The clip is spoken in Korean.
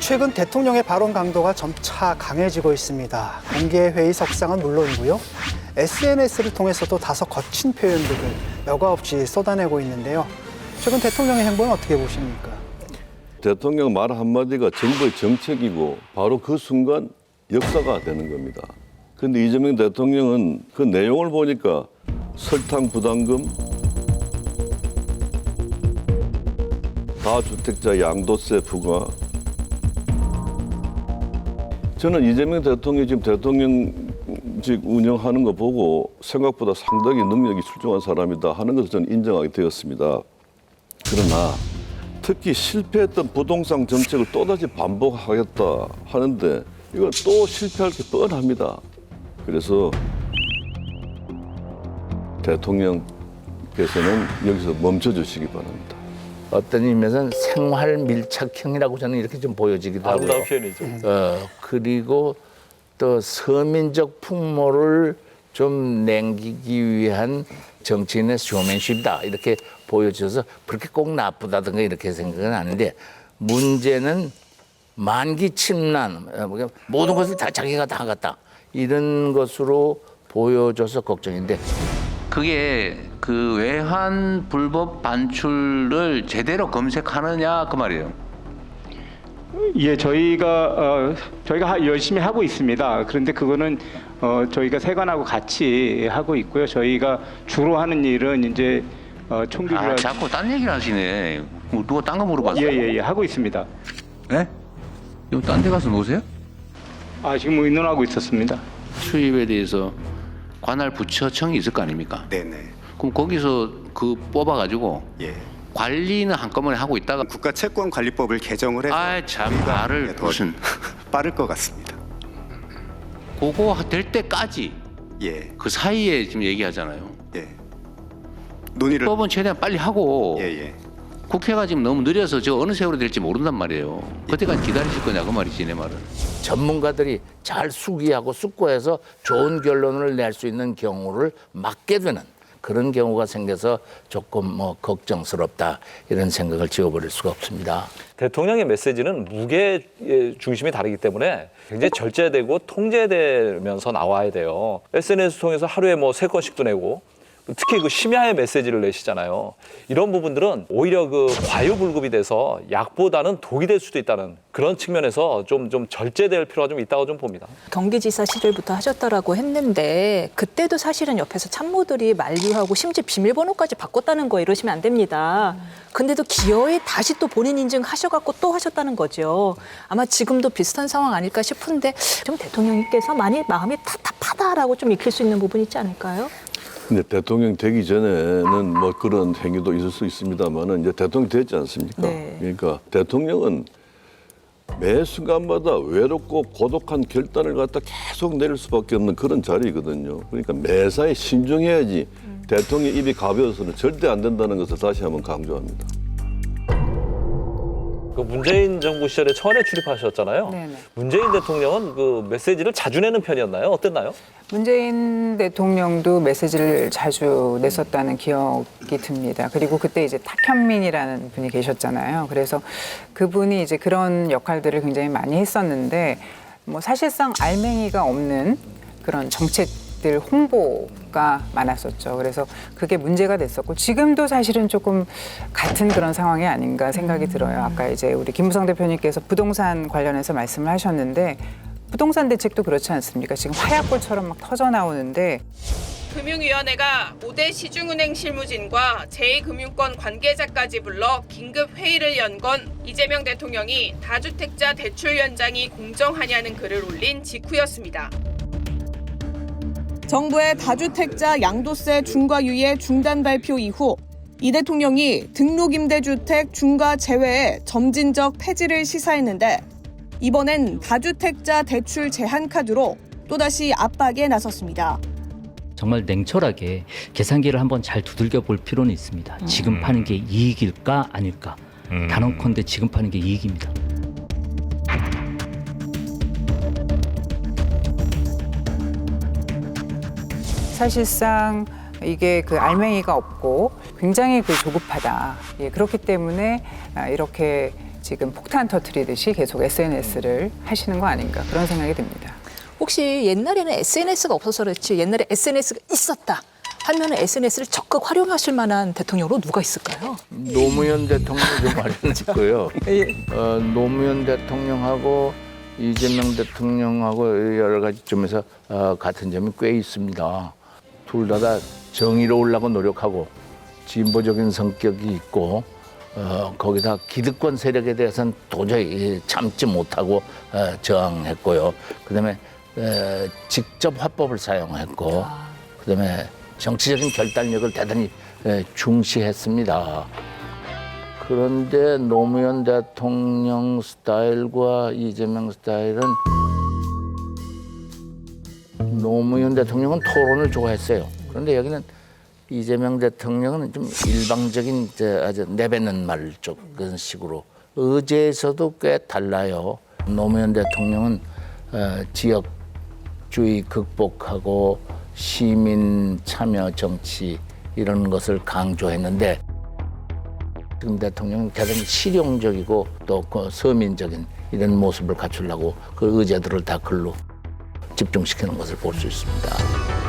최근 대통령의 발언 강도가 점차 강해지고 있습니다. 공개 회의석상은 물론이고요. SNS를 통해서도 다소 거친 표현들을 여과 없이 쏟아내고 있는데요. 최근 대통령의 행보는 어떻게 보십니까? 대통령 말 한마디가 정부의 정책이고 바로 그 순간 역사가 되는 겁니다. 그런데 이재명 대통령은 그 내용을 보니까 설탕 부담금, 다주택자 양도세 부과. 저는 이재명 대통령이 지금 대통령직 운영하는 거 보고 생각보다 상당히 능력이 출중한 사람이다 하는 것을 저는 인정하게 되었습니다. 그러나 특히 실패했던 부동산 정책을 또다시 반복하겠다 하는데 이건 또 실패할 게 뻔합니다. 그래서 대통령께서는 여기서 멈춰주시기 바랍니다. 어떤 의미에서는 생활 밀착형이라고 저는 이렇게 좀 보여지기도 하고요. 아름다운 표현이죠. 그리고 또 서민적 풍모를 좀 남기기 위한 정치인의 쇼맨십이다 이렇게 보여져서 그렇게 꼭 나쁘다든가 이렇게 생각은 하는데 문제는 만기 침란 모든 것을 다 자기가 다 하겠다 이런 것으로 보여져서 걱정인데 그게 그 외환 불법 반출을 제대로 검색하느냐 그 말이에요. 예, 저희가 열심히 하고 있습니다. 그런데 그거는 저희가 세관하고 같이 하고 있고요. 저희가 주로 하는 일은 이제 총기를 자꾸 딴 얘기를 하시네. 뭐 누가 딴 거 물어봤어요? 예, 하고 있습니다. 네? 이거 딴 데 가서 노세요? 지금 의논하고 있었습니다. 수입에 대해서 관할 부처청이 있을 거 아닙니까? 네네. 그럼 거기서 그 뽑아가지고 예. 관리는 한꺼번에 하고 있다가 국가채권관리법을 개정을 해서 참 말을 더 무슨 빠를 것 같습니다. 그거 될 때까지 예. 그 사이에 지금 얘기하잖아요. 예. 논의를 법은 최대한 빨리 하고 예. 국회가 지금 너무 느려서 저 어느 세월이 될지 모른단 말이에요. 그때까지 기다리실 거냐 그 말이지 내 말은. 전문가들이 잘 숙의하고 숙고해서 좋은 결론을 낼 수 있는 경우를 막게 되는 그런 경우가 생겨서 조금 걱정스럽다 이런 생각을 지워버릴 수가 없습니다. 대통령의 메시지는 무게 중심이 다르기 때문에 굉장히 절제되고 통제되면서 나와야 돼요. SNS 통해서 하루에 3건씩도 내고 특히 그 심야의 메시지를 내시잖아요. 이런 부분들은 오히려 그 과유불급이 돼서 약보다는 독이 될 수도 있다는 그런 측면에서 좀 절제될 필요가 좀 있다고 좀 봅니다. 경기지사 시절부터 하셨다라고 했는데 그때도 사실은 옆에서 참모들이 만류하고 심지어 비밀번호까지 바꿨다는 거 이러시면 안 됩니다. 근데도 기어이 다시 또 본인 인증하셔갖고 또 하셨다는 거죠. 아마 지금도 비슷한 상황 아닐까 싶은데 좀 대통령님께서 많이 마음이 답답하다라고 좀 익힐 수 있는 부분이 있지 않을까요? 근데 대통령 되기 전에는 그런 행위도 있을 수 있습니다만은 이제 대통령 됐지 않습니까? 네. 그러니까 대통령은 매 순간마다 외롭고 고독한 결단을 갖다 계속 내릴 수밖에 없는 그런 자리거든요. 그러니까 매사에 신중해야지 대통령 입이 가벼워서는 절대 안 된다는 것을 다시 한번 강조합니다. 그 문재인 정부 시절에 청와대 출입하셨잖아요. 네네. 문재인 대통령은 그 메시지를 자주 내는 편이었나요? 어땠나요? 문재인 대통령도 메시지를 자주 냈었다는 기억이 듭니다. 그리고 그때 이제 탁현민이라는 분이 계셨잖아요. 그래서 그분이 이제 그런 역할들을 굉장히 많이 했었는데 사실상 알맹이가 없는 그런 정책들 홍보가 많았었죠. 그래서 그게 문제가 됐었고 지금도 사실은 조금 같은 그런 상황이 아닌가 생각이 들어요. 아까 이제 우리 김무성 대표님께서 부동산 관련해서 말씀을 하셨는데 부동산 대책도 그렇지 않습니까? 지금 화약골처럼 막 터져 나오는데 금융위원회가 5대 시중은행 실무진과 제2금융권 관계자까지 불러 긴급 회의를 연 건 이재명 대통령이 다주택자 대출 연장이 공정하냐는 글을 올린 직후였습니다. 정부의 다주택자 양도세 중과 유예 중단 발표 이후 이 대통령이 등록임대주택 중과 제외의 점진적 폐지를 시사했는데 이번엔 다주택자 대출 제한 카드로 또다시 압박에 나섰습니다. 정말 냉철하게 계산기를 한번 잘 두들겨 볼 필요는 있습니다. 지금 파는 게 이익일까 아닐까. 단언컨대 지금 파는 게 이익입니다. 사실상 이게 그 알맹이가 없고 굉장히 조급하다. 그렇기 때문에 이렇게 지금 폭탄 터트리듯이 계속 SNS를 하시는 거 아닌가 그런 생각이 듭니다. 혹시 옛날에는 SNS가 없어서 그렇지 옛날에 SNS가 있었다 하면 SNS를 적극 활용하실 만한 대통령으로 누가 있을까요? 노무현 대통령이 좀 마련했고요. 노무현 대통령하고 이재명 대통령하고 여러 가지 점에서 같은 점이 꽤 있습니다. 둘 다 정의로우려고 노력하고 진보적인 성격이 있고 거기다 기득권 세력에 대해서는 도저히 참지 못하고 저항했고요. 그다음에 직접 화법을 사용했고 그다음에 정치적인 결단력을 대단히 중시했습니다. 그런데 노무현 대통령 스타일과 이재명 스타일은 노무현 대통령은 토론을 좋아했어요. 그런데 여기는 이재명 대통령은 좀 일방적인 아주 내뱉는 말 쪽 그런 식으로 의제에서도 꽤 달라요. 노무현 대통령은 지역주의 극복하고 시민 참여 정치 이런 것을 강조했는데 지금 대통령은 대단히 실용적이고 또 서민적인 이런 모습을 갖추려고 그 의제들을 다 글로 집중시키는 것을 볼 수 있습니다.